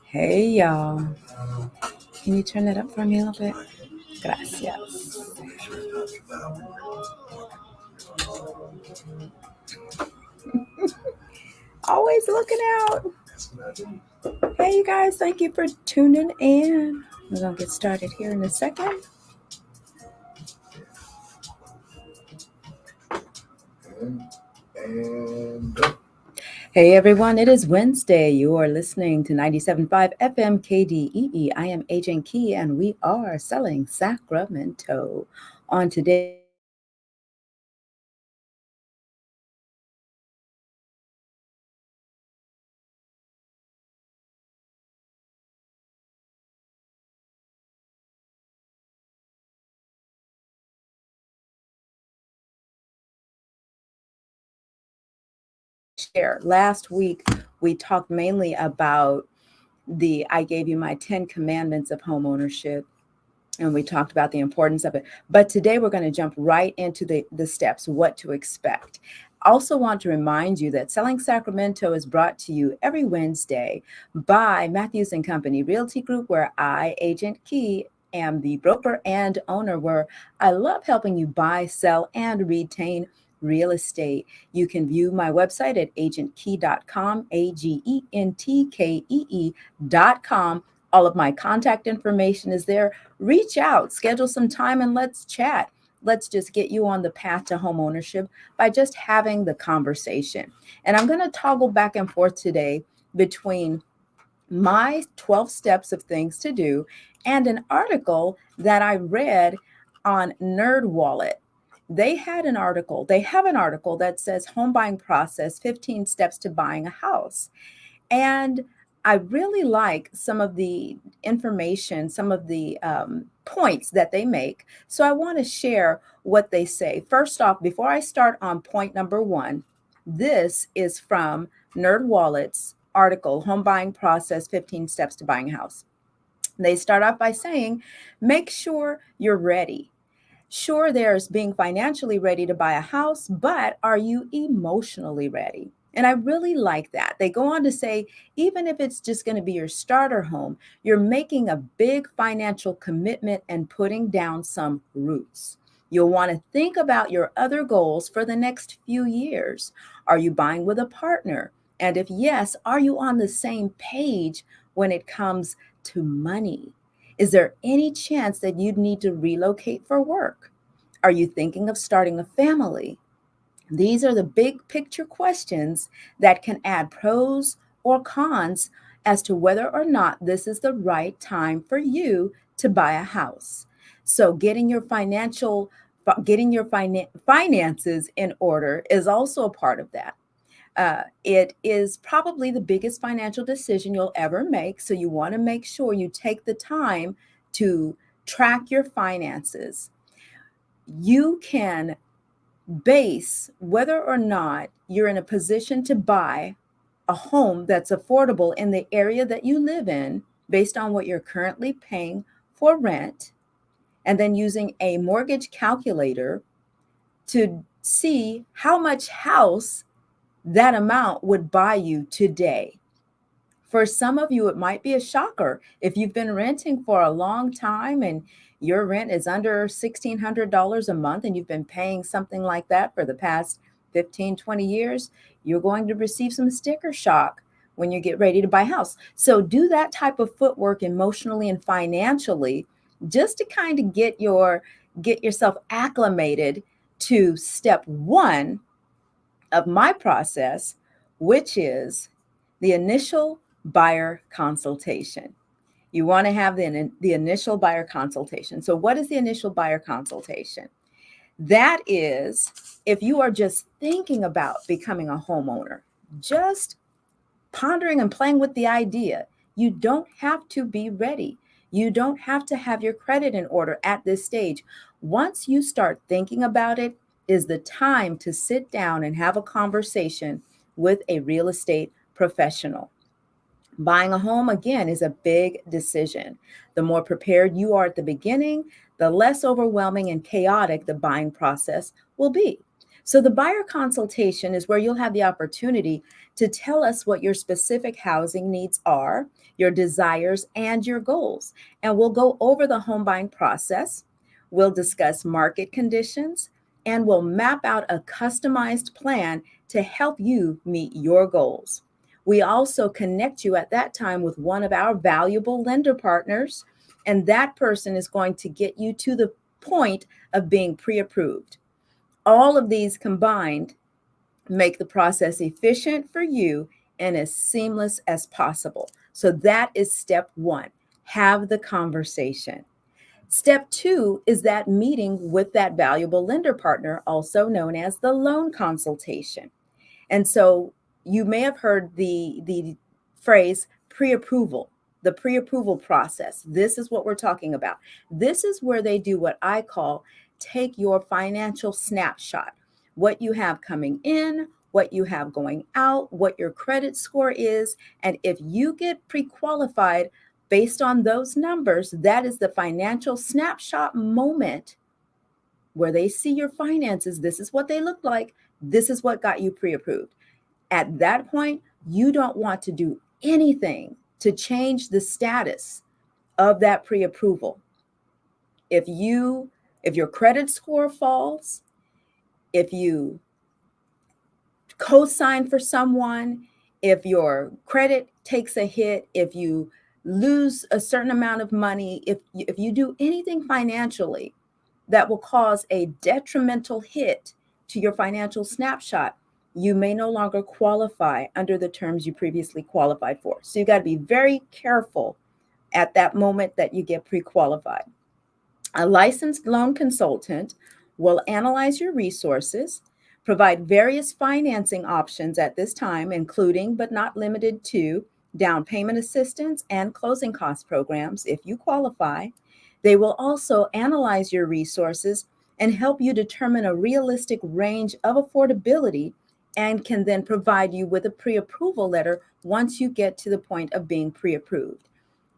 Hey y'all. Can you turn that up for me a little bit? Gracias. Always looking out. Hey you guys, thank you for tuning in. We're gonna get started here in a second. Hey everyone, it is Wednesday. You are listening to 97.5 FM KDEE. I am Agent Key and we are selling Sacramento. On today's share. Last week we talked mainly about I gave you my 10 commandments of home ownership and we talked about the importance of it. But today we're going to jump right into the steps, what to expect. Also want to remind you that Selling Sacramento is brought to you every Wednesday by Matthews and Company Realty Group, where I, Agent Key, am the broker and owner, where I love helping you buy, sell, and retain real estate. You can view my website at agentkey.com, agentkee.com. All of my contact information is there. Reach out, schedule some time, and let's chat. Let's just get you on the path to home ownership by just having the conversation. And I'm going to toggle back and forth today between my 12 steps of things to do and an article that I read on NerdWallet. They have an article that says home buying process, 15 steps to buying a house. And I really like some of the information, some of the points that they make. So I want to share what they say. First off, before I start on point number one, this is from NerdWallet's article, Home Buying Process, 15 Steps to Buying a House. They start off by saying, make sure you're ready. Sure, there's being financially ready to buy a house, but are you emotionally ready? And I really like that. They go on to say, even if it's just going to be your starter home, you're making a big financial commitment and putting down some roots. You'll want to think about your other goals for the next few years. Are you buying with a partner? And if yes, are you on the same page when it comes to money? Is there any chance that you'd need to relocate for work? Are you thinking of starting a family? These are the big picture questions that can add pros or cons as to whether or not this is the right time for you to buy a house. So getting your finances in order is also a part of that. It is probably the biggest financial decision you'll ever make. So you want to make sure you take the time to track your finances. You can base whether or not you're in a position to buy a home that's affordable in the area that you live in based on what you're currently paying for rent, and then using a mortgage calculator to see how much house that amount would buy you today. For some of you, it might be a shocker. If you've been renting for a long time and your rent is under $1,600 a month and you've been paying something like that for the past 15, 20 years, you're going to receive some sticker shock when you get ready to buy a house. So do that type of footwork emotionally and financially just to kind of get yourself acclimated to step one of my process, which is the initial buyer consultation. You want to have the initial buyer consultation. So what is the initial buyer consultation? That is if you are just thinking about becoming a homeowner, just pondering and playing with the idea. You don't have to be ready. You don't have to have your credit in order at this stage. Once you start thinking about it, is the time to sit down and have a conversation with a real estate professional. Buying a home, again, is a big decision. The more prepared you are at the beginning, the less overwhelming and chaotic the buying process will be. So the buyer consultation is where you'll have the opportunity to tell us what your specific housing needs are, your desires, and your goals. And we'll go over the home buying process. We'll discuss market conditions, and we'll map out a customized plan to help you meet your goals. We also connect you at that time with one of our valuable lender partners, and that person is going to get you to the point of being pre-approved. All of these combined make the process efficient for you and as seamless as possible. So that is step one. Have the conversation. Step two is that meeting with that valuable lender partner, also known as the loan consultation. And so you may have heard the phrase pre-approval, the pre-approval process. This is what we're talking about. This is where they do what I call take your financial snapshot, what you have coming in, what you have going out, what your credit score is. And if you get pre-qualified based on those numbers, that is the financial snapshot moment where they see your finances. This is what they look like. This is what got you pre-approved. At that point, you don't want to do anything to change the status of that pre-approval. If your credit score falls, if you co-sign for someone, if your credit takes a hit, if you lose a certain amount of money, if you do anything financially that will cause a detrimental hit to your financial snapshot, you may no longer qualify under the terms you previously qualified for. So you got to be very careful at that moment that you get pre-qualified. A licensed loan consultant will analyze your resources, provide various financing options at this time, including but not limited to down payment assistance and closing cost programs if you qualify. They will also analyze your resources and help you determine a realistic range of affordability and can then provide you with a pre-approval letter once you get to the point of being pre-approved.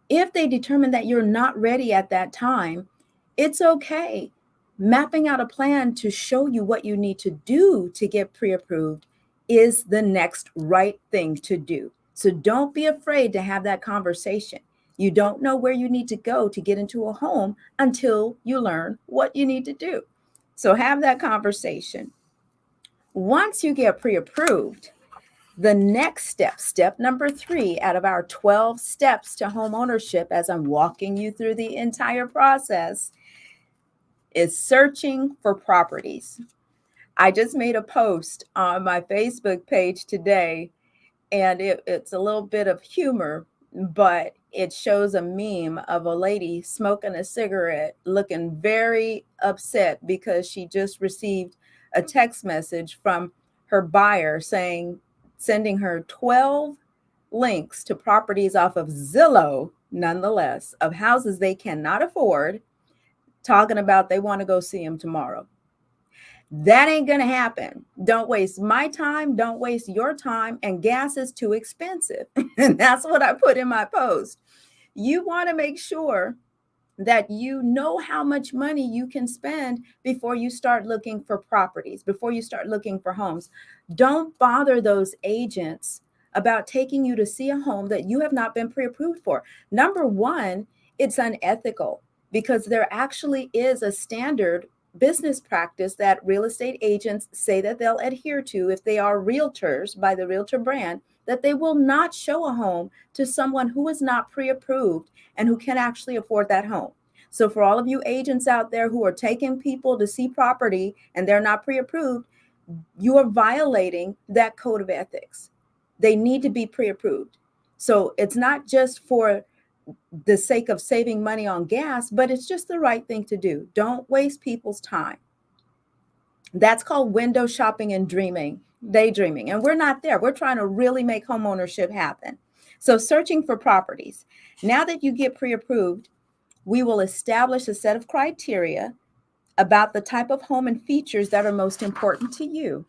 If they determine that you're not ready at that time, it's okay. Mapping out a plan to show you what you need to do to get pre-approved is the next right thing to do. So don't be afraid to have that conversation. You don't know where you need to go to get into a home until you learn what you need to do. So have that conversation. Once you get pre-approved, the next step, step number 3 out of our 12 steps to home ownership, as I'm walking you through the entire process, is searching for properties. I just made a post on my Facebook page today, and it's a little bit of humor, but it shows a meme of a lady smoking a cigarette, looking very upset because she just received a text message from her buyer sending her 12 links to properties off of Zillow, nonetheless, of houses they cannot afford, talking about they want to go see them tomorrow. That ain't going to happen. Don't waste my time. Don't waste your time. And gas is too expensive. And that's what I put in my post. You want to make sure that you know how much money you can spend before you start looking for properties, before you start looking for homes. Don't bother those agents about taking you to see a home that you have not been pre-approved for. Number one, it's unethical because there actually is a standard business practice that real estate agents say that they'll adhere to if they are realtors by the realtor brand, that they will not show a home to someone who is not pre-approved and who can actually afford that home. So for all of you agents out there who are taking people to see property and they're not pre-approved, you are violating that code of ethics. They need to be pre-approved. So it's not just for the sake of saving money on gas, but it's just the right thing to do. Don't waste people's time. That's called window shopping and daydreaming. And we're not there. We're trying to really make homeownership happen. So searching for properties. Now that you get pre-approved, we will establish a set of criteria about the type of home and features that are most important to you.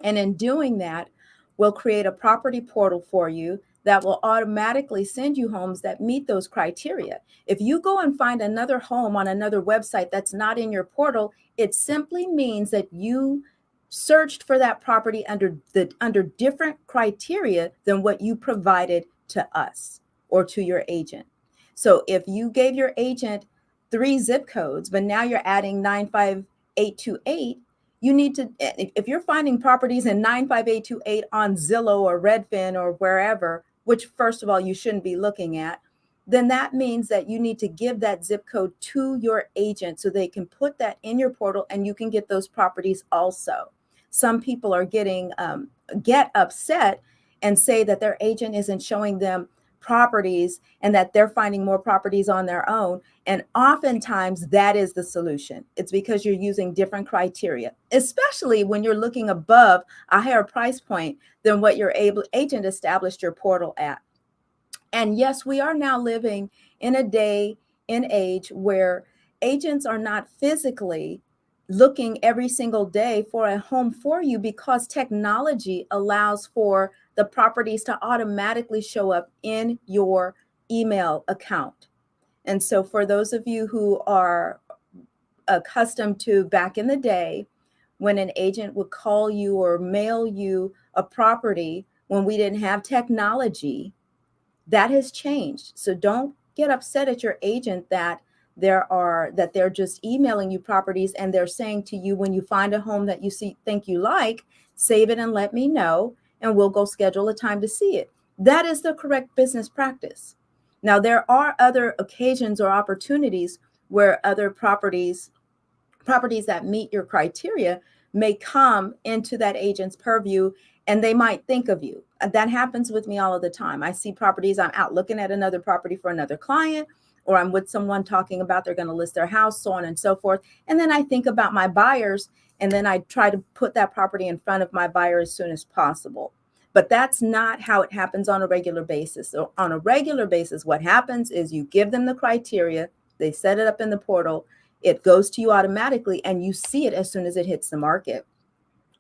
And in doing that, we'll create a property portal for you that will automatically send you homes that meet those criteria. If you go and find another home on another website that's not in your portal, it simply means that you searched for that property under different criteria than what you provided to us or to your agent. So if you gave your agent 3 zip codes, but now you're adding 95828, you need to, if you're finding properties in 95828 on Zillow or Redfin or wherever, which first of all you shouldn't be looking at, then that means that you need to give that zip code to your agent so they can put that in your portal and you can get those properties also. Some people are get upset and say that their agent isn't showing them properties and that they're finding more properties on their own. And oftentimes that is the solution. It's because you're using different criteria, especially when you're looking above a higher price point than what your agent established your portal at. And yes, we are now living in a day and age where agents are not physically looking every single day for a home for you because technology allows for the properties to automatically show up in your email account. And so for those of you who are accustomed to back in the day when an agent would call you or mail you a property when we didn't have technology, that has changed. So don't get upset at your agent that they're just emailing you properties and they're saying to you, when you find a home that you think you like, save it and let me know and we'll go schedule a time to see it. That is the correct business practice. Now there are other occasions or opportunities where other properties that meet your criteria may come into that agent's purview and they might think of you. That happens with me all of the time. I see properties, I'm out looking at another property for another client, or I'm with someone talking about they're going to list their house, so on and so forth. And then I think about my buyers, and then I try to put that property in front of my buyer as soon as possible. But that's not how it happens on a regular basis. So on a regular basis, what happens is you give them the criteria, they set it up in the portal, it goes to you automatically, and you see it as soon as it hits the market.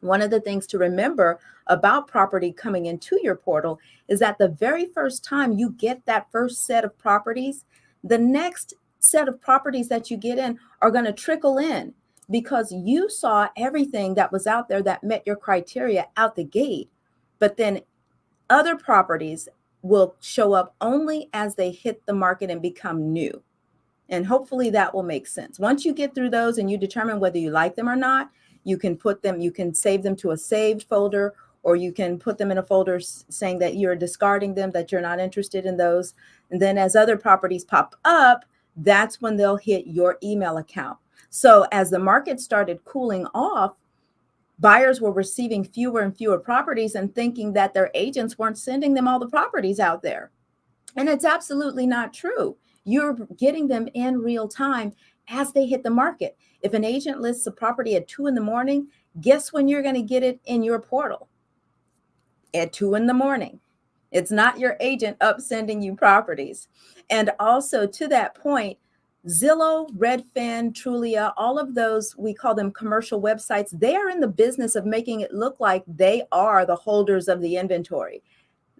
One of the things to remember about property coming into your portal is that the very first time you get that first set of properties, the next set of properties that you get in are going to trickle in because you saw everything that was out there that met your criteria out the gate. But then other properties will show up only as they hit the market and become new. And hopefully that will make sense. Once you get through those and you determine whether you like them or not, you can save them to a saved folder, or you can put them in a folder saying that you're discarding them, that you're not interested in those. And then as other properties pop up, that's when they'll hit your email account. So as the market started cooling off, buyers were receiving fewer and fewer properties and thinking that their agents weren't sending them all the properties out there. And it's absolutely not true. You're getting them in real time as they hit the market. If an agent lists a property at 2 a.m, guess when you're going to get it in your portal? At 2 a.m. It's not your agent up sending you properties. And also to that point, Zillow, Redfin, Trulia, all of those, we call them commercial websites, they are in the business of making it look like they are the holders of the inventory.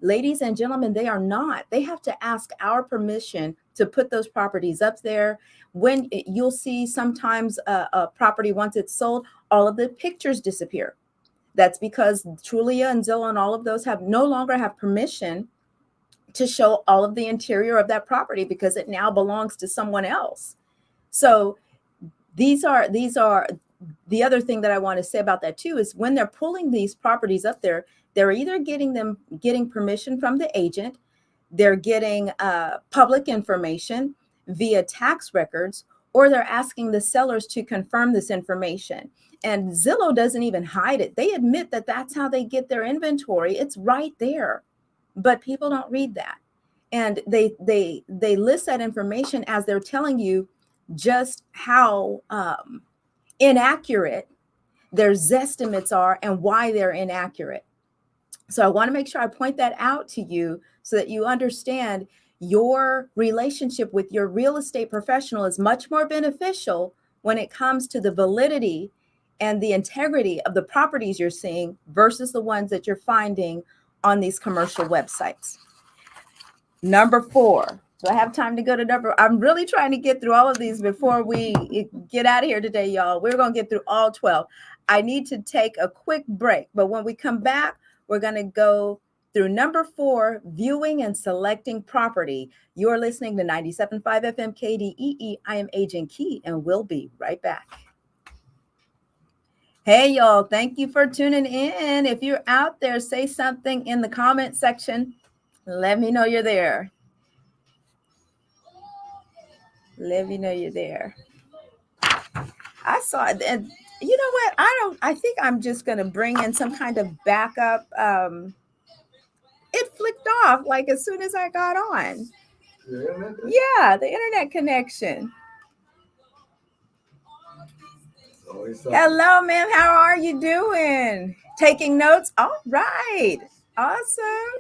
Ladies and gentlemen, they are not. They have to ask our permission to put those properties up there. When you'll see sometimes a property, once it's sold, all of the pictures disappear. That's because Trulia and Zillow and all of those no longer have permission to show all of the interior of that property because it now belongs to someone else. So these are the other thing that I want to say about that too is when they're pulling these properties up there, they're either getting permission from the agent, they're getting public information via tax records, or they're asking the sellers to confirm this information. And Zillow doesn't even hide it. They admit that that's how they get their inventory. It's right there, but people don't read that. And they list that information as they're telling you just how inaccurate their zestimates are and why they're inaccurate. So I want to make sure I point that out to you so that you understand your relationship with your real estate professional is much more beneficial when it comes to the validity and the integrity of the properties you're seeing versus the ones that you're finding on these commercial websites. Number 4. Do I have time to go to number? I'm really trying to get through all of these before we get out of here today, y'all. We're going to get through all 12. I need to take a quick break, but when we come back, we're going to go through number 4, viewing and selecting property. You're listening to 97.5 FM KDEE. I am Agent Key, and we'll be right back. Hey, y'all, thank you for tuning in. If you're out there, say something in the comment section. Let me know you're there. Let me know you're there. I saw it, and you know what? I think I'm just going to bring in some kind of backup. It flicked off like as soon as I got on. Yeah, the internet connection. Hello, ma'am. How are you doing? Taking notes? All right. Awesome.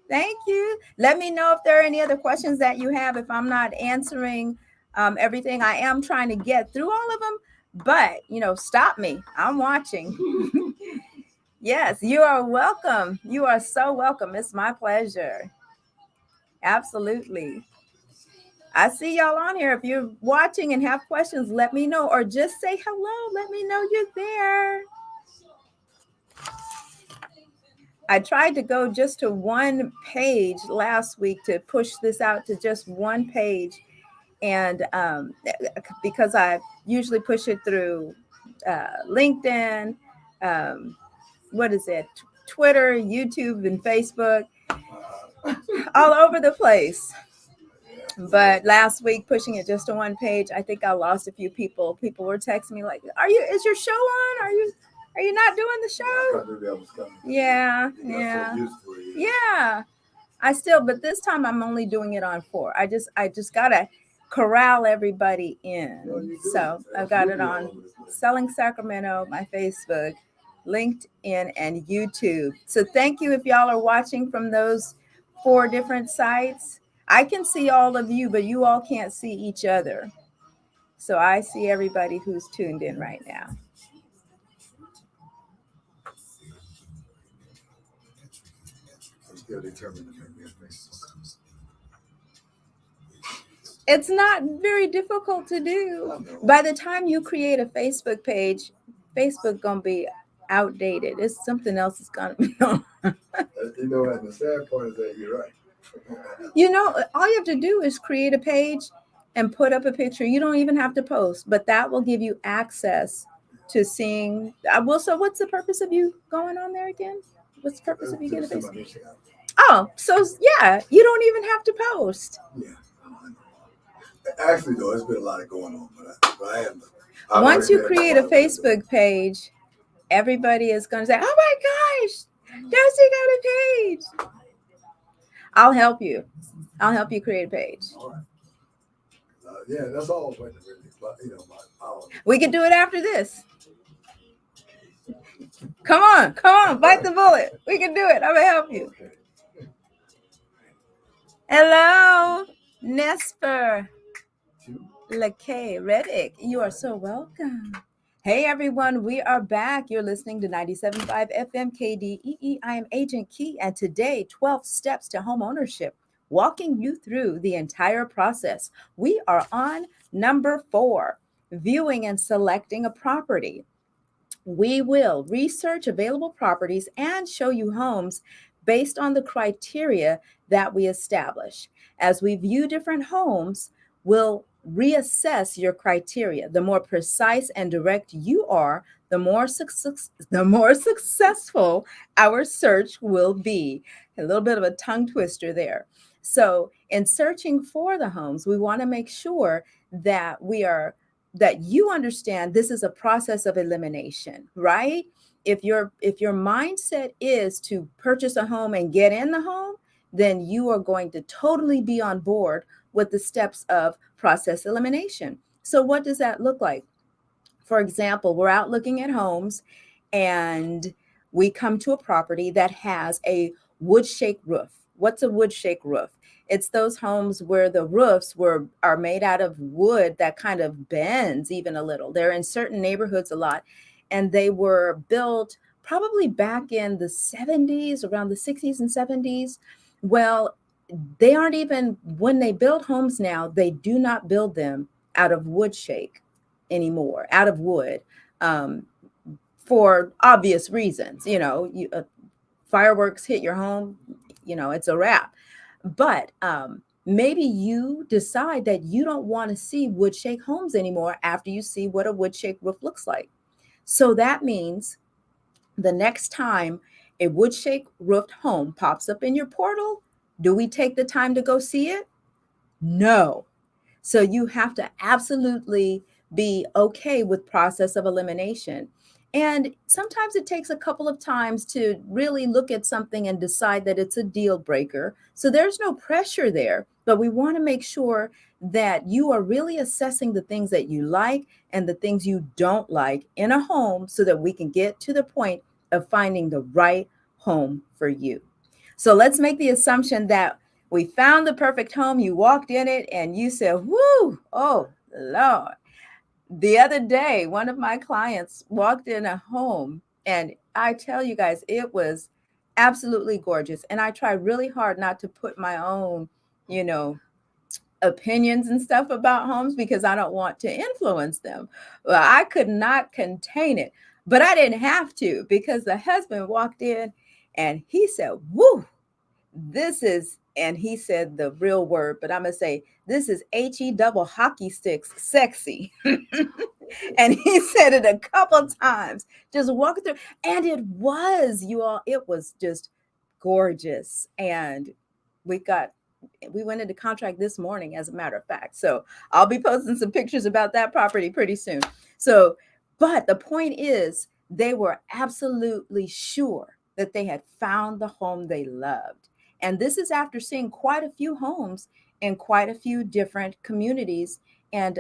Thank you. Let me know if there are any other questions that you have. If I'm not answering everything, I am trying to get through all of them. But, stop me. I'm watching. Yes, you are welcome. You are so welcome. It's my pleasure. Absolutely. I see y'all on here. If you're watching and have questions, let me know, or just say hello. Let me know you're there. I tried to go just to one page last week to push this out to just one page. And because I usually push it through LinkedIn, what is it? Twitter, YouTube, and Facebook, all over the place. But last week, pushing it just to one page, I think I lost a few people. People were texting me like, is your show on? Are you not doing the show? Yeah. But this time I'm only doing it on 4. I just gotta corral everybody in. So I've got it on Selling Sacramento, my Facebook, LinkedIn, and YouTube. So thank you if y'all are watching from those 4 different sites. I can see all of you, but you all can't see each other. So I see everybody who's tuned in right now. It's not very difficult to do. By the time you create a Facebook page, Facebook gonna be outdated. It's something else is gonna be on. And the sad part is that you're right. All you have to do is create a page and put up a picture. You don't even have to post, but that will give you access to seeing. So what's the purpose of you going on there again? What's the purpose of you getting a Facebook? Oh, so yeah, you don't even have to post. Yeah. Actually, though, there's been a lot of going on, but I am. Once you create a Facebook page, everybody is going to say, "Oh my gosh, Darcy got a page." I'll help you. I'll help you create a page. All right. Yeah, that's all. But we can do it after this. Come on, bite the bullet. We can do it. I'm gonna help you. Okay. Hello, Nesper Lakay Reddick. You are so welcome. Hey everyone, we are back. You're listening to 97.5 FM KDEE. I am Agent Key, and today, 12 steps to home ownership, walking you through the entire process. We are on number 4, viewing and selecting a property. We will research available properties and show you homes based on the criteria that we establish. As we view different homes, we'll reassess your criteria. The more precise and direct you are, the more successful our search will be. A little bit of a tongue twister there. So in searching for the homes, we want to make sure that you understand this is a process of elimination, right? If your mindset is to purchase a home and get in the home, then you are going to totally be on board with the steps of process elimination. So what does that look like? For example, we're out looking at homes and we come to a property that has a wood shake roof. What's a wood shake roof? It's those homes where the roofs are made out of wood that kind of bends even a little. They're in certain neighborhoods a lot, and they were built probably back in the 70s, around the 60s and 70s. Well, they aren't even, when they build homes now, they do not build them out of wood shake anymore, out of wood. for obvious reasons. Fireworks hit your home, it's a wrap. But maybe you decide that you don't want to see wood shake homes anymore after you see what a wood shake roof looks like. So that means the next time a wood shake roofed home pops up in your portal, do we take the time to go see it? No. So you have to absolutely be okay with process of elimination. And sometimes it takes a couple of times to really look at something and decide that it's a deal breaker. So there's no pressure there, but we want to make sure that you are really assessing the things that you like and the things you don't like in a home so that we can get to the point of finding the right home for you. So let's make the assumption that we found the perfect home. You walked in it and you said, whoo, oh, Lord. The other day, one of my clients walked in a home, and I tell you guys, it was absolutely gorgeous. And I try really hard not to put my own, you know, opinions and stuff about homes because I don't want to influence them. Well, I could not contain it, but I didn't have to because the husband walked in and he said, woo, this is, and he said the real word, but I'm going to say, this is HE double hockey sticks sexy. And he said it a couple times, just walking through. And it was, you all, it was just gorgeous. And we got, we went into contract this morning, as a matter of fact. So I'll be posting some pictures about that property pretty soon. So, but the point is, they were absolutely sure that they had found the home they loved. And this is after seeing quite a few homes in quite a few different communities and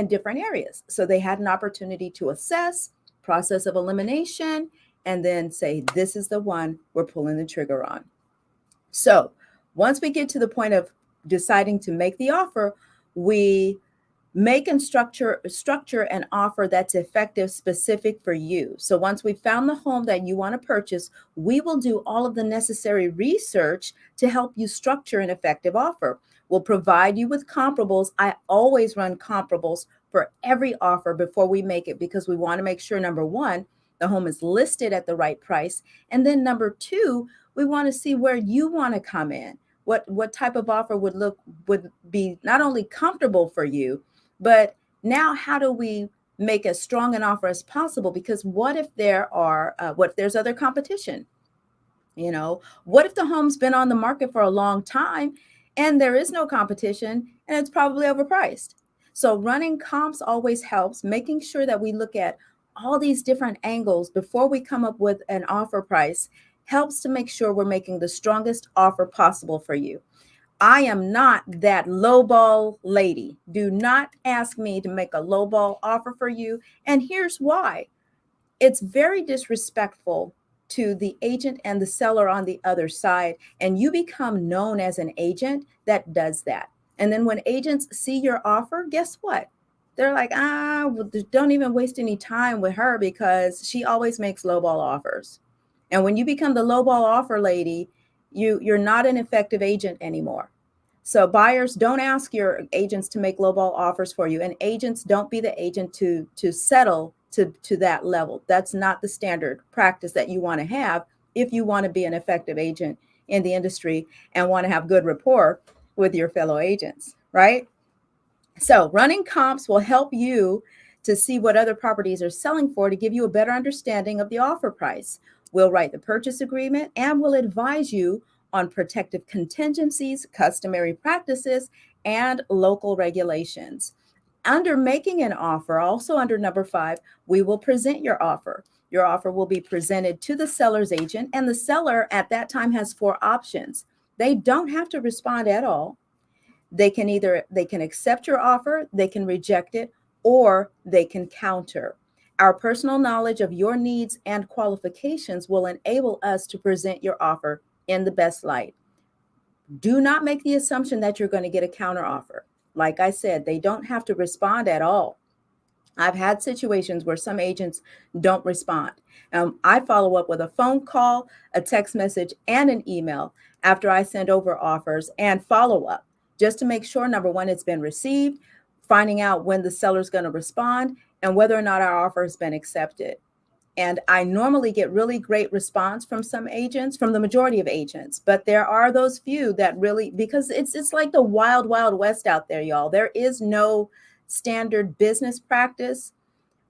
different areas. So they had an opportunity to assess, process of elimination, and then say, this is the one we're pulling the trigger on. So once we get to the point of deciding to make the offer, we make and structure an offer that's effective, specific for you. So once we've found the home that you want to purchase, we will do all of the necessary research to help you structure an effective offer. We'll provide you with comparables. I always run comparables for every offer before we make it because we want to make sure, number one, the home is listed at the right price. And then number two, we want to see where you want to come in. What type of offer would be not only comfortable for you, but now how do we make as strong an offer as possible? Because what if there's other competition? What if the home's been on the market for a long time and there is no competition and it's probably overpriced? So running comps always helps, making sure that we look at all these different angles before we come up with an offer price helps to make sure we're making the strongest offer possible for you. I am not that lowball lady. Do not ask me to make a lowball offer for you. And here's why. It's very disrespectful to the agent and the seller on the other side. And you become known as an agent that does that. And then when agents see your offer, guess what? They're like, well, don't even waste any time with her because she always makes lowball offers. And when you become the lowball offer lady, you're not an effective agent anymore. So buyers, don't ask your agents to make lowball offers for you, and agents, don't be the agent to settle to that level. That's not the standard practice that you want to have if you want to be an effective agent in the industry and want to have good rapport with your fellow agents, right? So running comps will help you to see what other properties are selling for to give you a better understanding of the offer price. We'll write the purchase agreement and we'll advise you on protective contingencies, customary practices, and local regulations. Under making an offer, also under number 5, we will present your offer. Your offer will be presented to the seller's agent, and the seller at that time has 4 options. They don't have to respond at all. They can accept your offer, they can reject it, or they can counter. Our personal knowledge of your needs and qualifications will enable us to present your offer in the best light. Do not make the assumption that you're going to get a counter offer. Like I said, they don't have to respond at all. I've had situations where some agents don't respond. I follow up with a phone call, a text message, and an email after I send over offers and follow up just to make sure, number one, it's been received, finding out when the seller's going to respond, and whether or not our offer has been accepted. And I normally get really great response from some agents, from the majority of agents, but there are those few that really, because it's like the wild, wild west out there, y'all. There is no standard business practice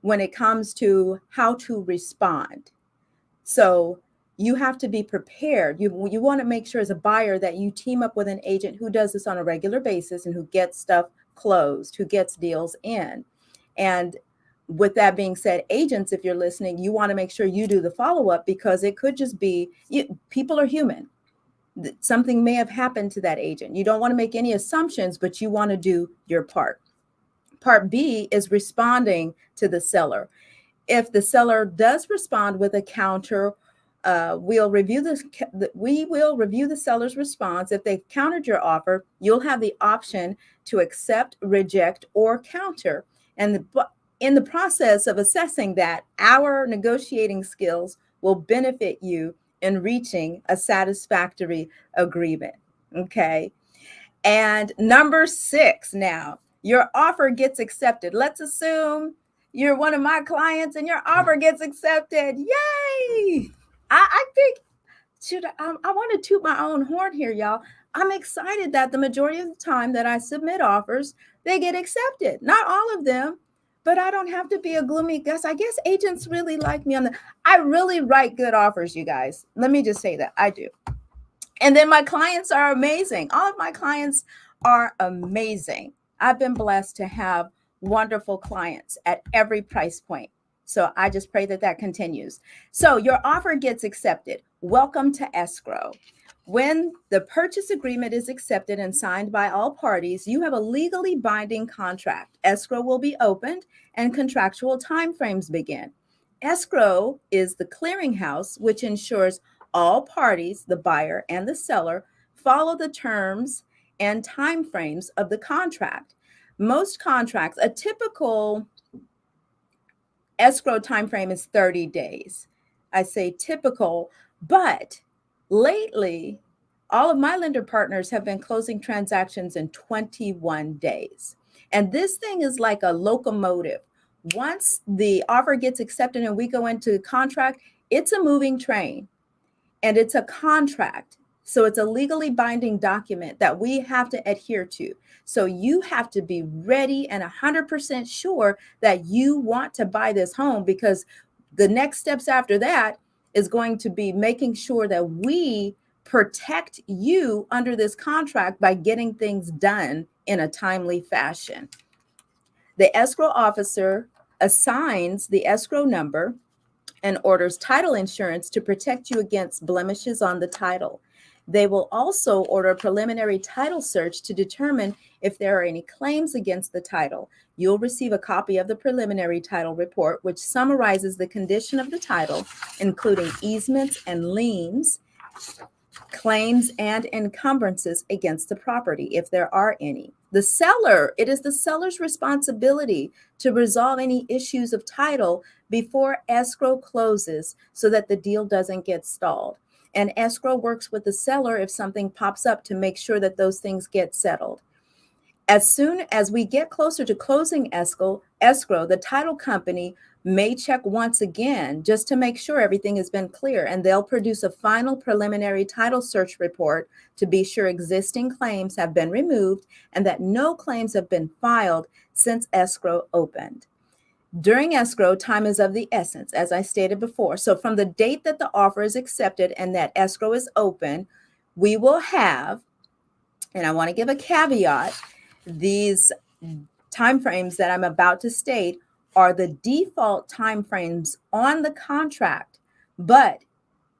when it comes to how to respond. So you have to be prepared. You want to make sure as a buyer that you team up with an agent who does this on a regular basis and who gets stuff closed, who gets deals in. And with that being said, agents, if you're listening, you want to make sure you do the follow-up, because it could just be people are human. Something may have happened to that agent. You don't want to make any assumptions, but you want to do your part. Part B is responding to the seller. If the seller does respond with a counter, we will review the seller's response. If they've countered your offer, you'll have the option to accept, reject, or counter. And in the process of assessing that, our negotiating skills will benefit you in reaching a satisfactory agreement. Okay. And number 6, now, your offer gets accepted. Let's assume you're one of my clients and your offer gets accepted. Yay! I think, I want to toot my own horn here, y'all. I'm excited that the majority of the time that I submit offers, they get accepted. Not all of them, but I don't have to be a gloomy guest. I guess agents really like me I really write good offers, you guys. Let me just say that I do. And then my clients are amazing. All of my clients are amazing. I've been blessed to have wonderful clients at every price point. So I just pray that that continues. So your offer gets accepted. Welcome to escrow. When the purchase agreement is accepted and signed by all parties, you have a legally binding contract. Escrow will be opened and contractual timeframes begin. Escrow is the clearinghouse which ensures all parties, the buyer and the seller, follow the terms and timeframes of the contract. Most contracts, a typical escrow timeframe is 30 days. I say typical, but lately, all of my lender partners have been closing transactions in 21 days. And this thing is like a locomotive. Once the offer gets accepted and we go into contract, it's a moving train. And it's a contract. So it's a legally binding document that we have to adhere to. So you have to be ready and 100% sure that you want to buy this home, because the next steps after that is going to be making sure that we protect you under this contract by getting things done in a timely fashion. The escrow officer assigns the escrow number and orders title insurance to protect you against blemishes on the title. They will also order a preliminary title search to determine if there are any claims against the title. You'll receive a copy of the preliminary title report, which summarizes the condition of the title, including easements and liens, claims and encumbrances against the property, if there are any. The seller, it is the seller's responsibility to resolve any issues of title before escrow closes so that the deal doesn't get stalled. And escrow works with the seller if something pops up to make sure that those things get settled. As soon as we get closer to closing escrow, the title company may check once again just to make sure everything has been clear, and they'll produce a final preliminary title search report to be sure existing claims have been removed and that no claims have been filed since escrow opened. During escrow, time is of the essence, as I stated before. So from the date that the offer is accepted and that escrow is open, we will have, and I want to give a caveat, these timeframes that I'm about to state are the default timeframes on the contract, but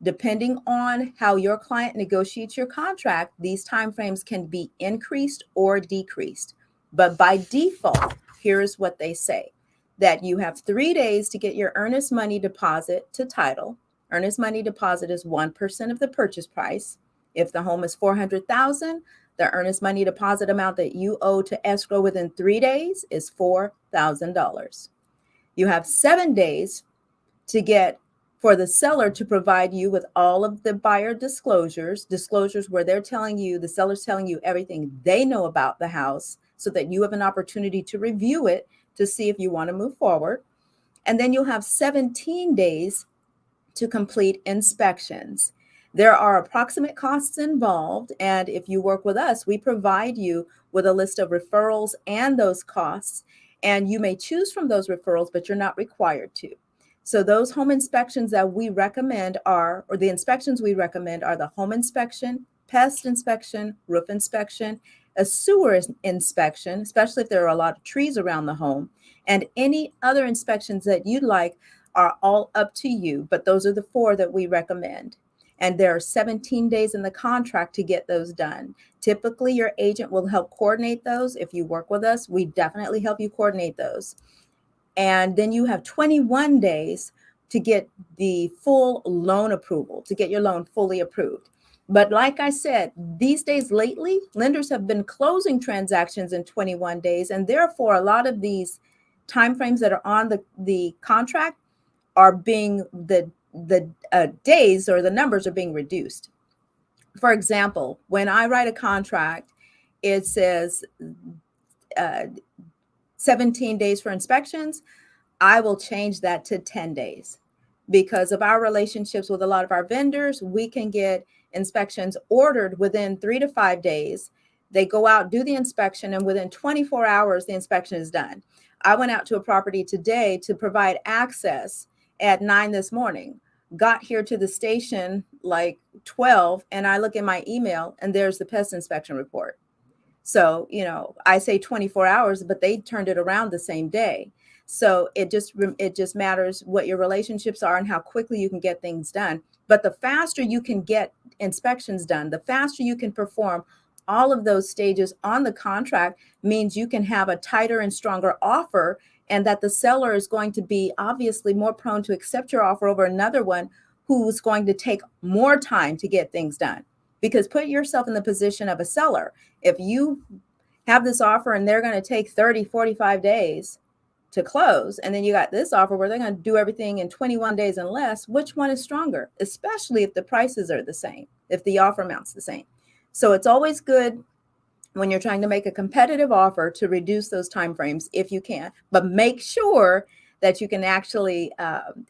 depending on how your client negotiates your contract, these timeframes can be increased or decreased. But by default, here's what they say: that you have 3 days to get your earnest money deposit to title. Earnest money deposit is 1% of the purchase price. If the home is $400,000, the earnest money deposit amount that you owe to escrow within 3 days is $4,000. You have 7 days for the seller to provide you with all of the buyer disclosures where the seller's telling you everything they know about the house so that you have an opportunity to review it to see if you want to move forward. And then you'll have 17 days to complete inspections. There are approximate costs involved, and if you work with us, we provide you with a list of referrals and those costs, and you may choose from those referrals, but you're not required to. So those home inspections that we recommend are, or the inspections we recommend are the home inspection, pest inspection, roof inspection, a sewer inspection, especially if there are a lot of trees around the home, and any other inspections that you'd like are all up to you, but those are the 4 that we recommend. And there are 17 days in the contract to get those done. Typically, your agent will help coordinate those. If you work with us, we definitely help you coordinate those. And then you have 21 days to get the full loan approval, to get your loan fully approved. But like I said, these days lately, lenders have been closing transactions in 21 days. And therefore, a lot of these timeframes that are on the contract are being, the days or the numbers are being reduced. For example, when I write a contract, it says 17 days for inspections. I will change that to 10 days because of our relationships with a lot of our vendors. We can get inspections ordered within 3 to 5 days. They go out, do the inspection, and within 24 hours, the inspection is done. I went out to a property today to provide access at 9 this morning, got here to the station like 12, and I look at my email and there's the pest inspection report. So, I say 24 hours, but they turned it around the same day. So it just matters what your relationships are and how quickly you can get things done. But the faster you can get inspections done, the faster you can perform all of those stages on the contract means you can have a tighter and stronger offer, and that the seller is going to be obviously more prone to accept your offer over another one who's going to take more time to get things done. Because put yourself in the position of a seller. If you have this offer and they're going to take 30, 45 days to close, and then you got this offer where they're going to do everything in 21 days and less, which one is stronger? Especially if the prices are the same, if the offer amount's the same. So it's always good when you're trying to make a competitive offer to reduce those timeframes if you can, but make sure that you can actually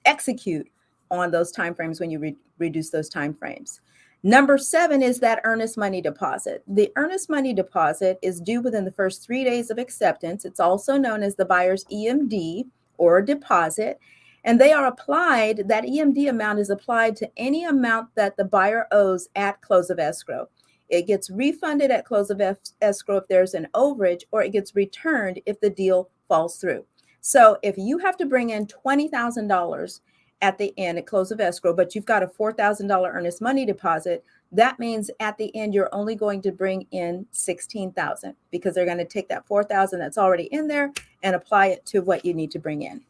execute on those timeframes when you reduce those timeframes. Number 7 is that earnest money deposit. The earnest money deposit is due within the first 3 days of acceptance. It's also known as the buyer's EMD or deposit, and they are applied, that EMD amount is applied to any amount that the buyer owes at close of escrow. It gets refunded at close of escrow if there's an overage, or it gets returned if the deal falls through. So if you have to bring in $20,000 at the end at close of escrow, but you've got a $4,000 earnest money deposit, that means at the end you're only going to bring in $16,000 because they're going to take that $4,000 that's already in there and apply it to what you need to bring in.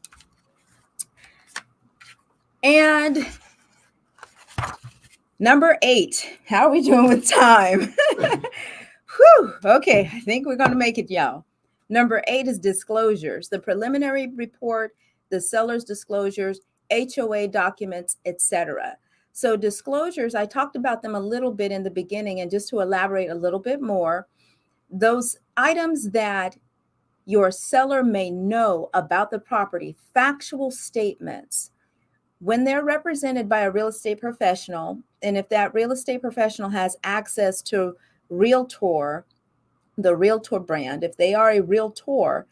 And number 8, how are we doing with time? Whew, okay, I think we're going to make it, y'all. Number 8 is disclosures, the preliminary report, the seller's disclosures, HOA documents, etc. So disclosures, I talked about them a little bit in the beginning, and just to elaborate a little bit more, those items that your seller may know about the property, factual statements, when they're represented by a real estate professional, and if that real estate professional has access to Realtor, the Realtor brand, if they are a Realtor,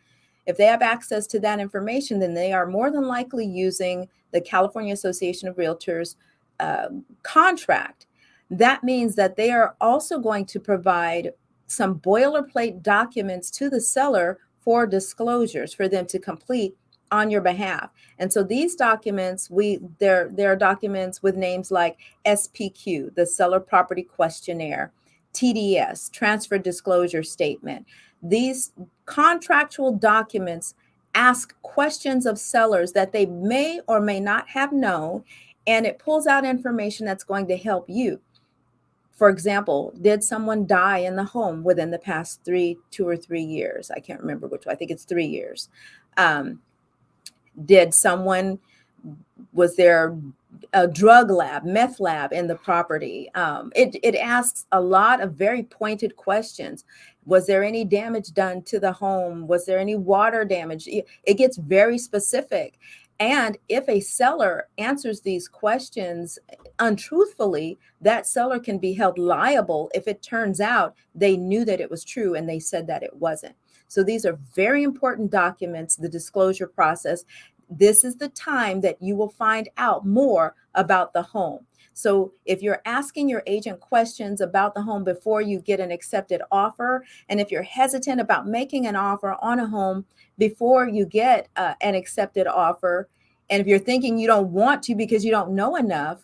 if they have access to that information, then they are more than likely using the California Association of Realtors contract. That means that they are also going to provide some boilerplate documents to the seller for disclosures for them to complete on your behalf. And so these documents, there are documents with names like SPQ, the Seller Property Questionnaire, TDS, Transfer Disclosure Statement. These contractual documents ask questions of sellers that they may or may not have known, and it pulls out information that's going to help you. For example, did someone die in the home within the past 2 or 3 years? I can't remember which one. I think it's 3 years. Was there a drug lab, meth lab in the property? It asks a lot of very pointed questions. Was there any damage done to the home? Was there any water damage? It gets very specific. And if a seller answers these questions untruthfully, that seller can be held liable if it turns out they knew that it was true and they said that it wasn't. So these are very important documents, the disclosure process. This is the time that you will find out more about the home. So if you're asking your agent questions about the home before you get an accepted offer, and if you're hesitant about making an offer on a home before you get an accepted offer, and if you're thinking you don't want to because you don't know enough,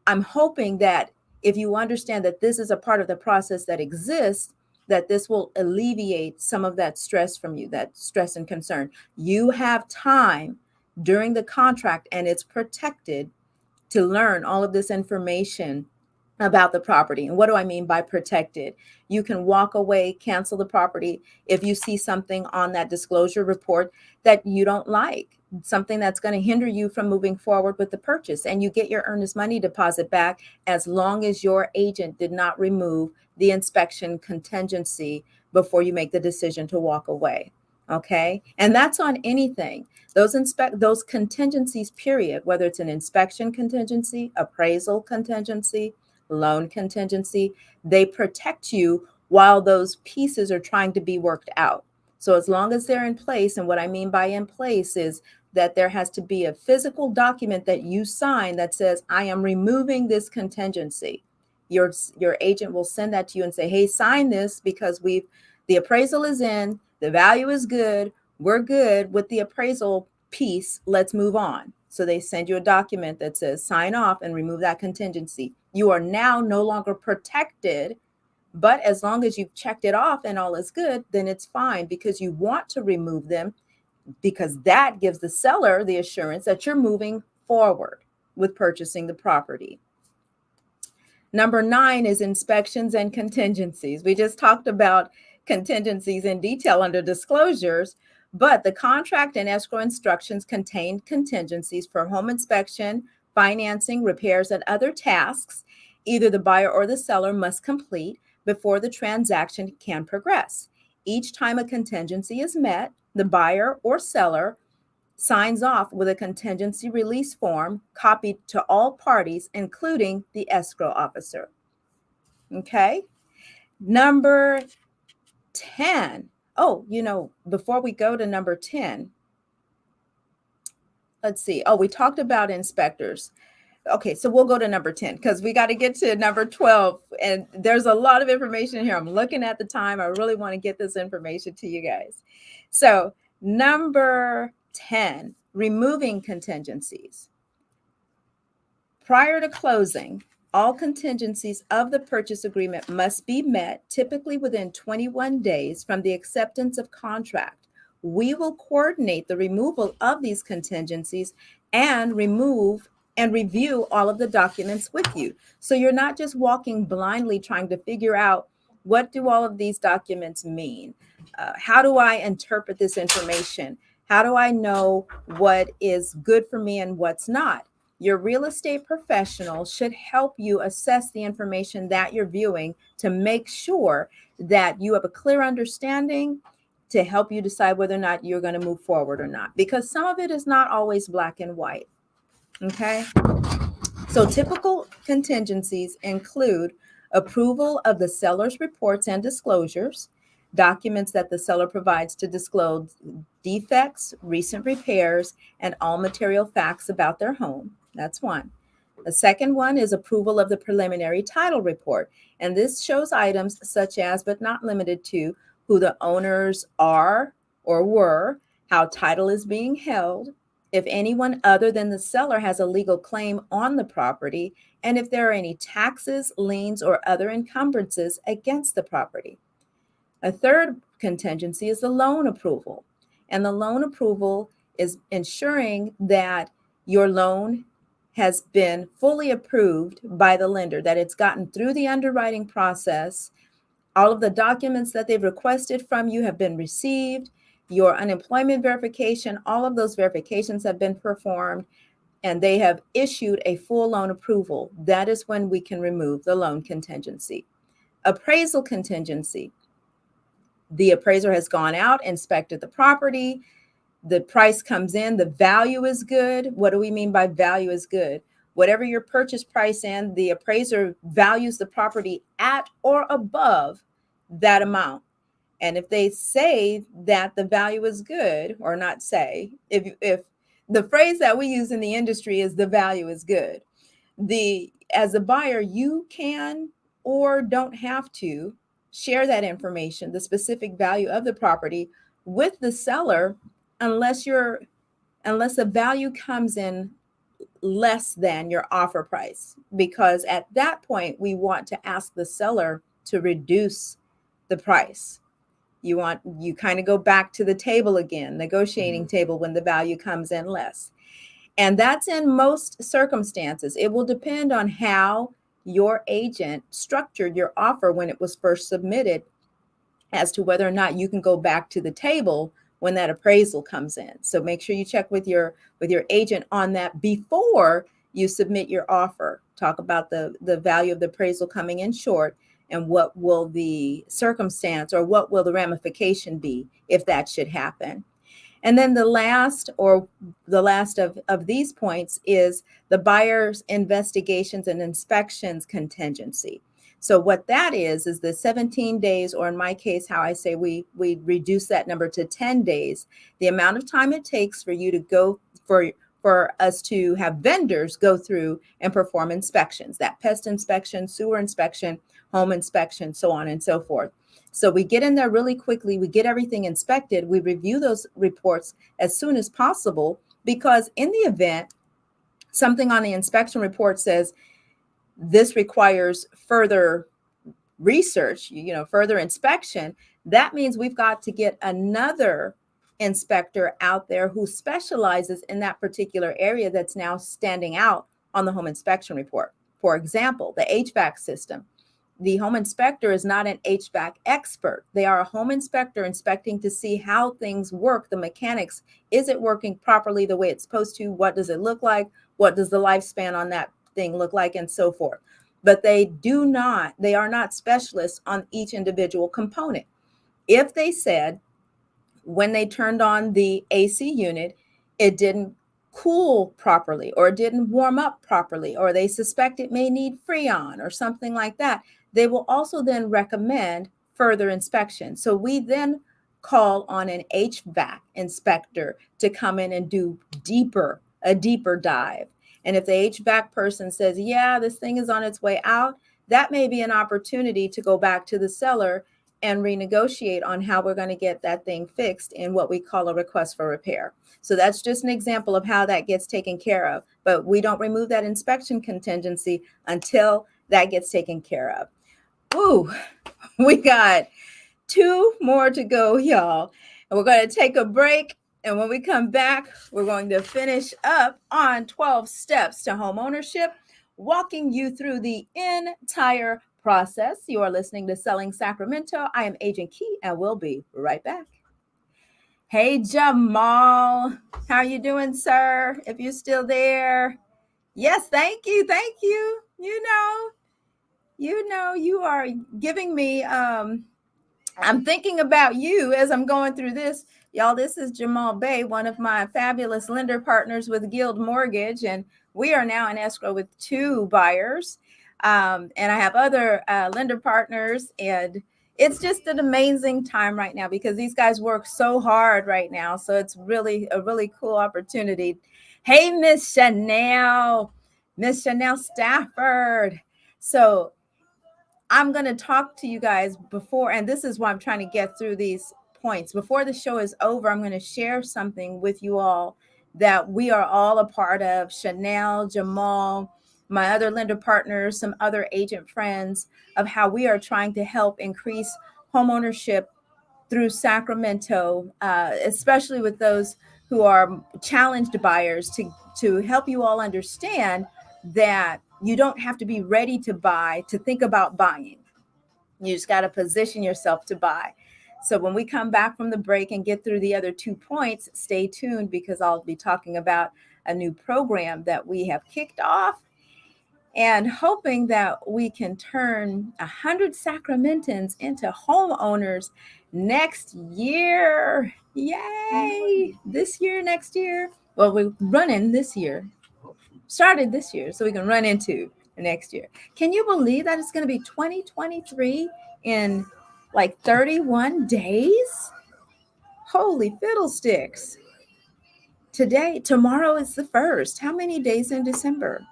I'm hoping that if you understand that this is a part of the process that exists, that this will alleviate some of that stress from you, that stress and concern. You have time during the contract, and it's protected, to learn all of this information about the property. And what do I mean by protected? You can walk away, cancel the property if you see something on that disclosure report that you don't like, something that's going to hinder you from moving forward with the purchase, and you get your earnest money deposit back as long as your agent did not remove the inspection contingency before you make the decision to walk away. Okay. And that's on anything. Those contingencies, period, whether it's an inspection contingency, appraisal contingency, loan contingency, they protect you while those pieces are trying to be worked out. So as long as they're in place, and what I mean by in place is that there has to be a physical document that you sign that says, I am removing this contingency. Your agent will send that to you and say, hey, sign this because the appraisal is in, the value is good, we're good with the appraisal piece, let's move on. So they send you a document that says sign off and remove that contingency. You are now no longer protected, but as long as you've checked it off and all is good, then it's fine, because you want to remove them, because that gives the seller the assurance that you're moving forward with purchasing the property. Number 9 is inspections and contingencies. We just talked about contingencies in detail under disclosures, but the contract and escrow instructions contain contingencies for home inspection, financing, repairs, and other tasks either the buyer or the seller must complete before the transaction can progress. Each time a contingency is met, the buyer or seller signs off with a contingency release form copied to all parties, including the escrow officer. Okay. Number 10. Oh, before we go to number 10, let's see. Oh, we talked about inspectors. Okay, so we'll go to number 10 because we got to get to number 12. And there's a lot of information here. I'm looking at the time. I really want to get this information to you guys. So number 10, removing contingencies. Prior to closing, all contingencies of the purchase agreement must be met, typically within 21 days from the acceptance of contract. We will coordinate the removal of these contingencies and review all of the documents with you. So you're not just walking blindly trying to figure out, what do all of these documents mean? How do I interpret this information? How do I know what is good for me and what's not? Your real estate professional should help you assess the information that you're viewing to make sure that you have a clear understanding to help you decide whether or not you're going to move forward or not, because some of it is not always black and white. Okay. So typical contingencies include approval of the seller's reports and disclosures, documents that the seller provides to disclose defects, recent repairs, and all material facts about their home. That's one. The second one is approval of the preliminary title report. And this shows items such as, but not limited to, who the owners are or were, how title is being held, if anyone other than the seller has a legal claim on the property, and if there are any taxes, liens, or other encumbrances against the property. A third contingency is the loan approval. And the loan approval is ensuring that your loan has been fully approved by the lender, that it's gotten through the underwriting process. All of the documents that they've requested from you have been received. Your unemployment verification, all of those verifications have been performed, and they have issued a full loan approval. That is when we can remove the loan contingency. Appraisal contingency. The appraiser has gone out, inspected the property. The price comes in, the value is good. What do we mean by value is good? Whatever your purchase price and the appraiser values the property at or above that amount. And if they say that the value is good, or not say, if the phrase that we use in the industry is the value is good, as a buyer, you can or don't have to share that information, the specific value of the property, with the seller, unless the value comes in less than your offer price, because at that point we want to ask the seller to reduce the price. You kind of go back to the table again, negotiating table, when the value comes in less. And that's in most circumstances. It will depend on how your agent structured your offer when it was first submitted as to whether or not you can go back to the table when that appraisal comes in. So make sure you check with your agent on that before you submit your offer. Talk about the value of the appraisal coming in short, and what will the circumstance, or what will the ramification be if that should happen. And then the last of these points is the buyer's investigations and inspections contingency. So what that is the 17 days, or in my case, how I say we reduce that number to 10 days, the amount of time it takes for you to go for us to have vendors go through and perform inspections, that pest inspection, sewer inspection, home inspection, so on and so forth. So we get in there really quickly, we get everything inspected, we review those reports as soon as possible, because in the event something on the inspection report says this requires further research, further inspection, that means we've got to get another inspector out there who specializes in that particular area that's now standing out on the home inspection report. For example, the HVAC system. The home inspector is not an HVAC expert. They are a home inspector inspecting to see how things work, the mechanics. Is it working properly the way it's supposed to? What does it look like? What does the lifespan on that thing look like, and so forth? But they are not specialists on each individual component. If they said when they turned on the AC unit, it didn't cool properly, or it didn't warm up properly, or they suspect it may need Freon or something like that, they will also then recommend further inspection. So we then call on an HVAC inspector to come in and do a deeper dive. And if the HVAC person says, yeah, this thing is on its way out, that may be an opportunity to go back to the seller and renegotiate on how we're going to get that thing fixed in what we call a request for repair. So that's just an example of how that gets taken care of. But we don't remove that inspection contingency until that gets taken care of. Ooh, we got 2 more to go, y'all. And we're going to take a break. And when we come back, we're going to finish up on 12 steps to home ownership, walking you through the entire process. You are listening to Selling Sacramento. I am Agent Key, and we'll be right back. Hey, Jamal. How are you doing, sir? If you're still there. Yes, thank you. Thank you. You are giving me, I'm thinking about you as I'm going through this. Y'all, this is Jamal Bay, one of my fabulous lender partners with Guild Mortgage, and we are now in escrow with 2 buyers. And I have other lender partners, and it's just an amazing time right now because these guys work so hard right now. So it's really a really cool opportunity. Hey, Miss Chanel Stafford. So I'm going to talk to you guys before, and this is why I'm trying to get through these points. Before the show is over, I'm going to share something with you all that we are all a part of. Chanel, Jamal, my other lender partners, some other agent friends, of how we are trying to help increase homeownership through Sacramento, especially with those who are challenged buyers, to help you all understand that you don't have to be ready to buy to think about buying. You just got to position yourself to buy. So when we come back from the break and get through the other 2 points, stay tuned, because I'll be talking about a new program that we have kicked off, and hoping that we can turn 100 Sacramentans into homeowners next year. Yay! This year, next year. Well, we're running this year. Started this year, so we can run into next year. Can you believe that it's going to be 2023 in like 31 days? Holy fiddlesticks. Tomorrow is the 1st. How many days in December?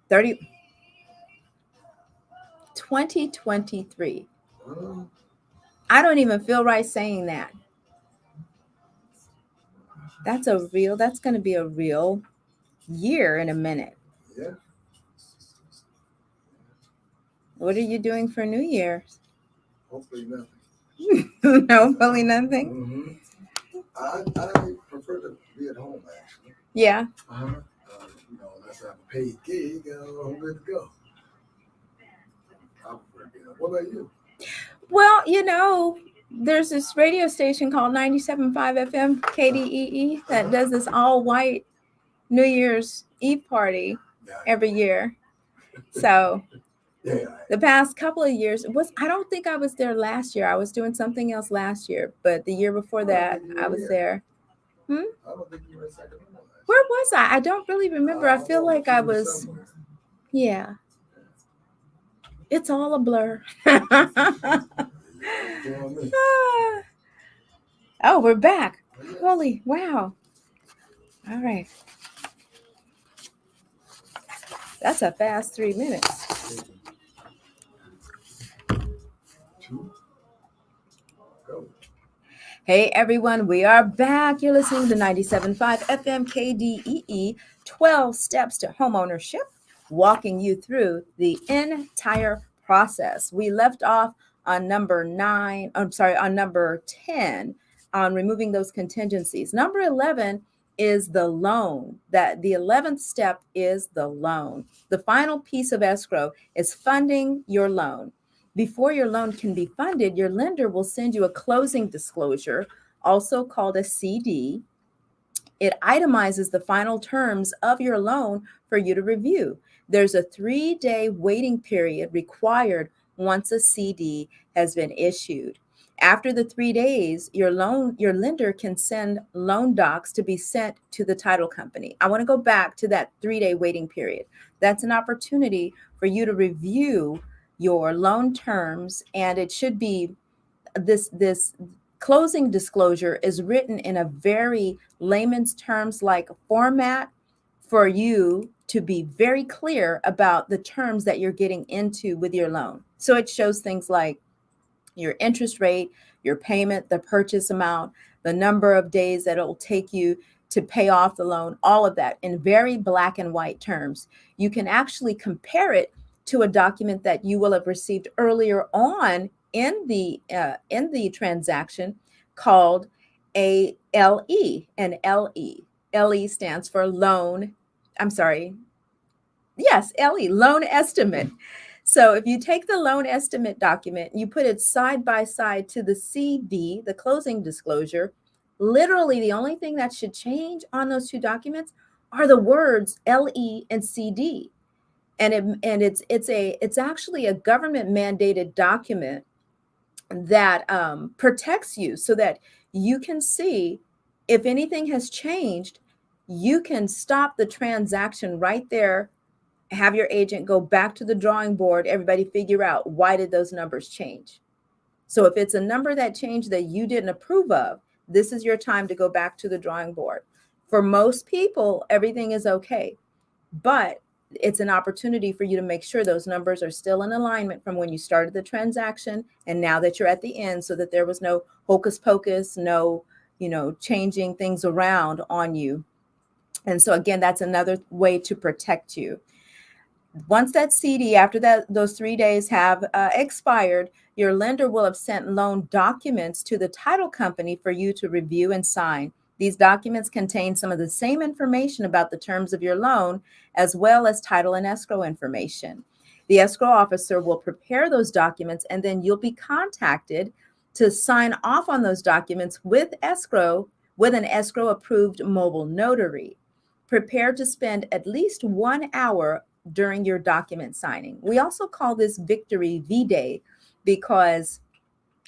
30. 2023. I don't even feel right saying that. That's going to be a real year in a minute. Yeah. What are you doing for New Year's? Hopefully nothing. No, hopefully nothing. Mm-hmm. I prefer to be at home, actually. Yeah. Unless I have a paid gig, I'm good to go. I prefer to be at home. What about you? Well, there's this radio station called 97.5 FM KDEE that does this all white New Year's Eve party every year. So the past couple of years I don't think I was there last year. I was doing something else last year, but the year before that I was there. I don't think you were in Sacramento. Where was I? I don't really remember. I feel like I was somewhere. Yeah. It's all a blur. Oh, we're back. Holy wow. All right. That's a fast 3 minutes. Hey everyone, we are back. You're listening to 97.5 FM KDEE, 12 Steps to Homeownership, walking you through the entire process. We left off on number 10, on removing those contingencies. Number 11 is the loan. That the 11th step is the loan. The final piece of escrow is funding your loan. Before your loan can be funded, your lender will send you a closing disclosure, also called a CD. It itemizes the final terms of your loan for you to review. There's a 3-day waiting period required once a CD has been issued. After the 3 days, your lender can send loan docs to be sent to the title company. I want to go back to that 3-day waiting period. That's an opportunity for you to review your loan terms, and it should be this closing disclosure is written in a very layman's terms like format for you to be very clear about the terms that you're getting into with your loan. So it shows things like your interest rate, your payment, the purchase amount, the number of days that it'll take you to pay off the loan, all of that in very black and white terms. You can actually compare it to a document that you will have received earlier on in the transaction called a LE. An LE. LE stands for loan. I'm sorry. Yes, LE, loan estimate. So if you take the loan estimate document, you put it side by side to the CD, the closing disclosure, literally the only thing that should change on those two documents are the words LE and CD. And it's actually a government mandated document that protects you so that you can see if anything has changed. You can stop the transaction right there, have your agent go back to the drawing board, everybody figure out why did those numbers change. So if it's a number that changed that you didn't approve of, this is your time to go back to the drawing board. For most people, everything is okay, but it's an opportunity for you to make sure those numbers are still in alignment from when you started the transaction and now that you're at the end, so that there was no hocus pocus, no, changing things around on you. And so again, that's another way to protect you. Once that CD, after those 3 days have expired, your lender will have sent loan documents to the title company for you to review and sign. These documents contain some of the same information about the terms of your loan, as well as title and escrow information. The escrow officer will prepare those documents, and then you'll be contacted to sign off on those documents with an escrow approved mobile notary. Prepare to spend at least 1 hour during your document signing. We also call this Victory V-Day because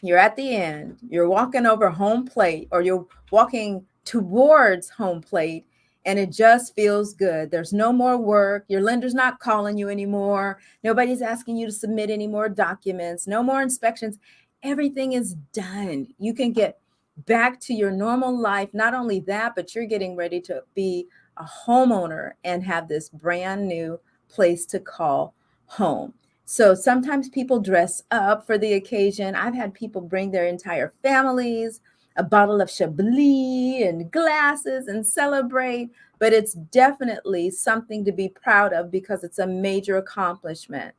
You're at the end, you're walking over home plate, or you're walking towards home plate, and it just feels good. There's no more work. Your lender's not calling you anymore. Nobody's asking you to submit any more documents, no more inspections. Everything is done. You can get back to your normal life. Not only that, but you're getting ready to be a homeowner and have this brand new place to call home. So sometimes people dress up for the occasion. I've had people bring their entire families, a bottle of Chablis and glasses and celebrate. But it's definitely something to be proud of because it's a major accomplishment.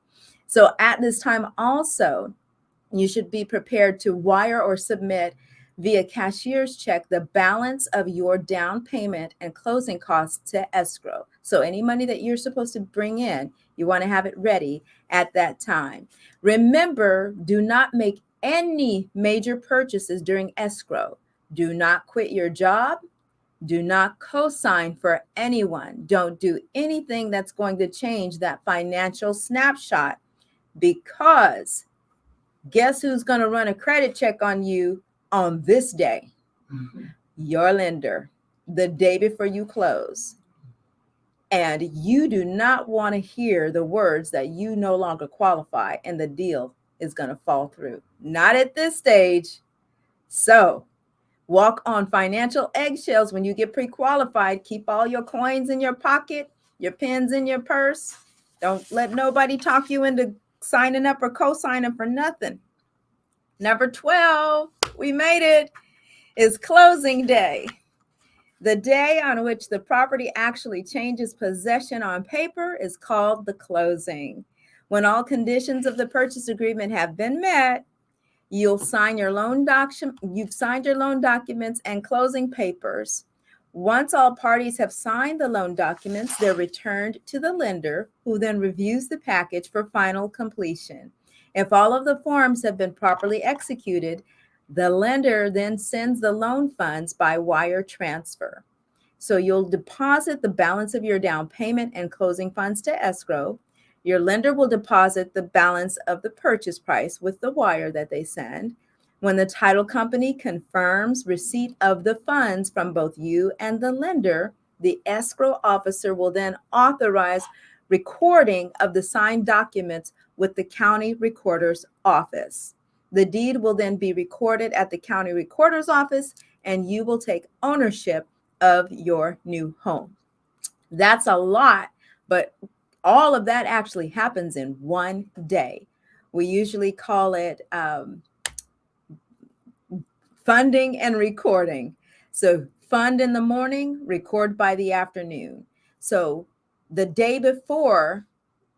So at this time also, you should be prepared to wire or submit via cashier's check the balance of your down payment and closing costs to escrow. So any money that you're supposed to bring in, you want to have it ready at that time. Remember, do not make any major purchases during escrow. Do not quit your job. Do not co-sign for anyone. Don't do anything that's going to change that financial snapshot, because guess who's going to run a credit check on you on this day? Mm-hmm. Your lender, the day before you close. And you do not want to hear the words that you no longer qualify and the deal is going to fall through. Not at this stage. So walk on financial eggshells when you get pre-qualified. Keep all your coins in your pocket, your pens in your purse. Don't let nobody talk you into signing up or co-signing for nothing. Number 12, we made it, is closing day. The day on which the property actually changes possession on paper is called the closing. When all conditions of the purchase agreement have been met, you've signed your loan documents and closing papers. Once all parties have signed the loan documents, they're returned to the lender, who then reviews the package for final completion. If all of the forms have been properly executed, the lender then sends the loan funds by wire transfer. So you'll deposit the balance of your down payment and closing funds to escrow. Your lender will deposit the balance of the purchase price with the wire that they send. When the title company confirms receipt of the funds from both you and the lender, the escrow officer will then authorize recording of the signed documents with the county recorder's office. The deed will then be recorded at the county recorder's office, and you will take ownership of your new home. That's a lot, but all of that actually happens in one day. We usually call it funding and recording. So fund in the morning, record by the afternoon. So the day before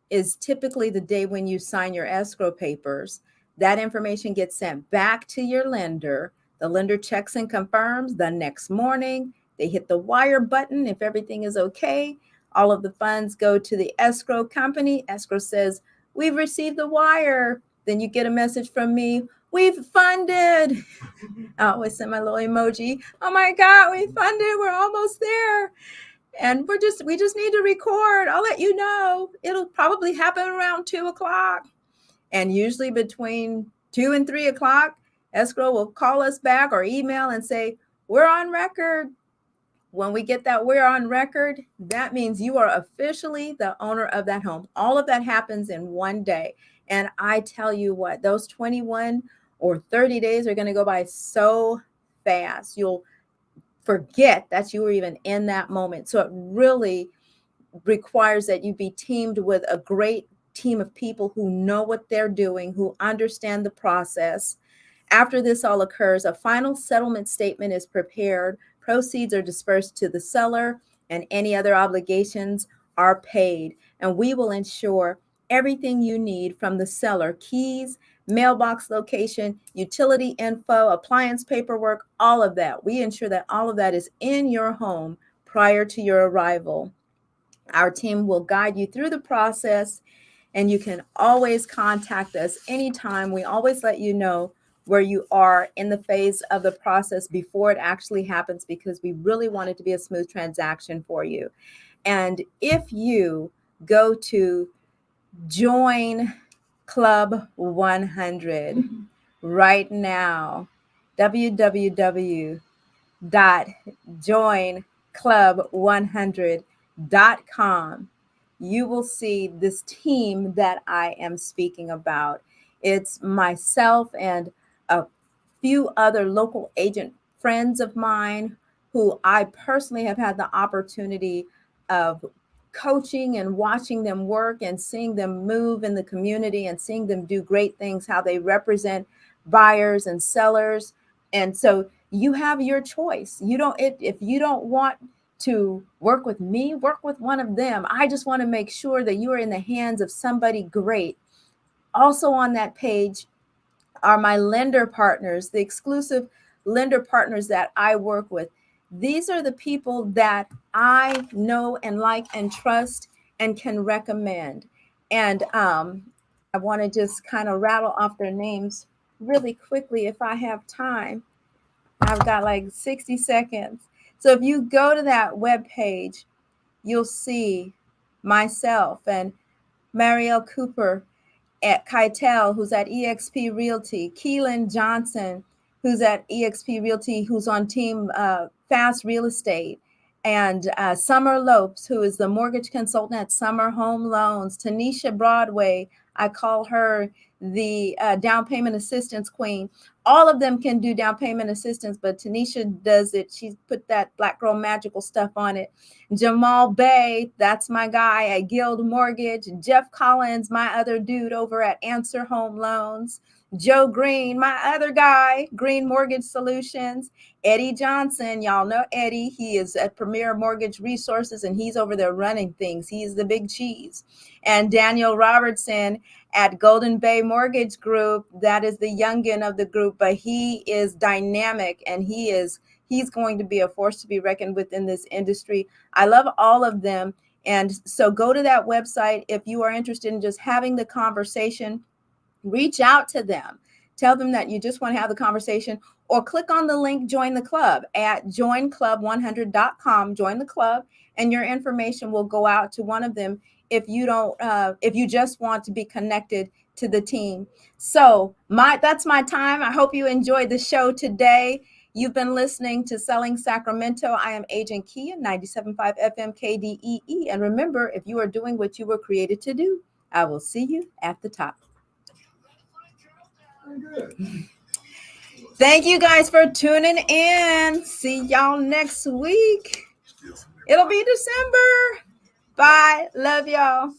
is typically the day when you sign your escrow papers. That information gets sent back to your lender. The lender checks and confirms. The next morning, they hit the wire button if everything is okay. All of the funds go to the escrow company. Escrow says, "We've received the wire." Then you get a message from me, "We've funded." I always send my little emoji. "Oh my God, we funded. We're almost there. And we just need to record. I'll let you know. It'll probably happen around 2 o'clock." And usually between 2 and 3 o'clock, escrow will call us back or email and say, "We're on record." When we get that "we're on record," that means you are officially the owner of that home. All of that happens in one day. And I tell you what, those 21 or 30 days are going to go by so fast. You'll forget that you were even in that moment. So it really requires that you be teamed with a great team of people who know what they're doing, who understand the process. After this all occurs, a final settlement statement is prepared, proceeds are dispersed to the seller, and any other obligations are paid. And we will ensure everything you need from the seller: keys, mailbox location, utility info, appliance paperwork, all of that. We ensure that all of that is in your home prior to your arrival. Our team will guide you through the process, and you can always contact us anytime. We always let you know where you are in the phase of the process before it actually happens, because we really want it to be a smooth transaction for you. And if you go to Join Club 100, right now. www.joinclub100.com. You will see this team that I am speaking about. It's myself and a few other local agent friends of mine who I personally have had the opportunity of coaching and watching them work and seeing them move in the community and seeing them do great things, how they represent buyers and sellers. And so you have your choice. You don't, if you don't want to work with me, work with one of them. I just want to make sure that you are in the hands of somebody great. Also on that page are my lender partners, the exclusive lender partners that I work with. These are the people that I know and like and trust and can recommend. And I want to just kind of rattle off their names really quickly if I have time. I've got like 60 seconds. So if you go to that web page, you'll see myself and Marielle Cooper at Keitel, who's at eXp Realty, Keelan Johnson, who's at eXp Realty, who's on team Fast Real Estate, and Summer Lopes, who is the mortgage consultant at Summer Home Loans, Tanisha Broadway, I call her the down payment assistance queen. All of them can do down payment assistance, but Tanisha does it. She's put that black girl magical stuff on it. Jamal Bay, that's my guy at Guild Mortgage. Jeff Collins, my other dude over at Answer Home Loans. Joe Green, my other guy, Green Mortgage Solutions. Eddie Johnson, y'all know Eddie. He is at Premier Mortgage Resources, and he's over there running things. He's the big cheese. And Daniel Robertson at Golden Bay Mortgage Group. That is the youngin of the group, but he is dynamic, and he's going to be a force to be reckoned with in this industry. I love all of them. And so go to that website if you are interested in just having the conversation. Reach out to them. Tell them that you just want to have the conversation, or click on the link, join the club at joinclub100.com, join the club, and your information will go out to one of them if you just want to be connected to the team. So that's my time. I hope you enjoyed the show today. You've been listening to Selling Sacramento. I am Agent Kia, 97.5 FM KDEE. And remember, if you are doing what you were created to do, I will see you at the top. Thank you guys for tuning in. See y'all next week. It'll be December. Bye. Love y'all.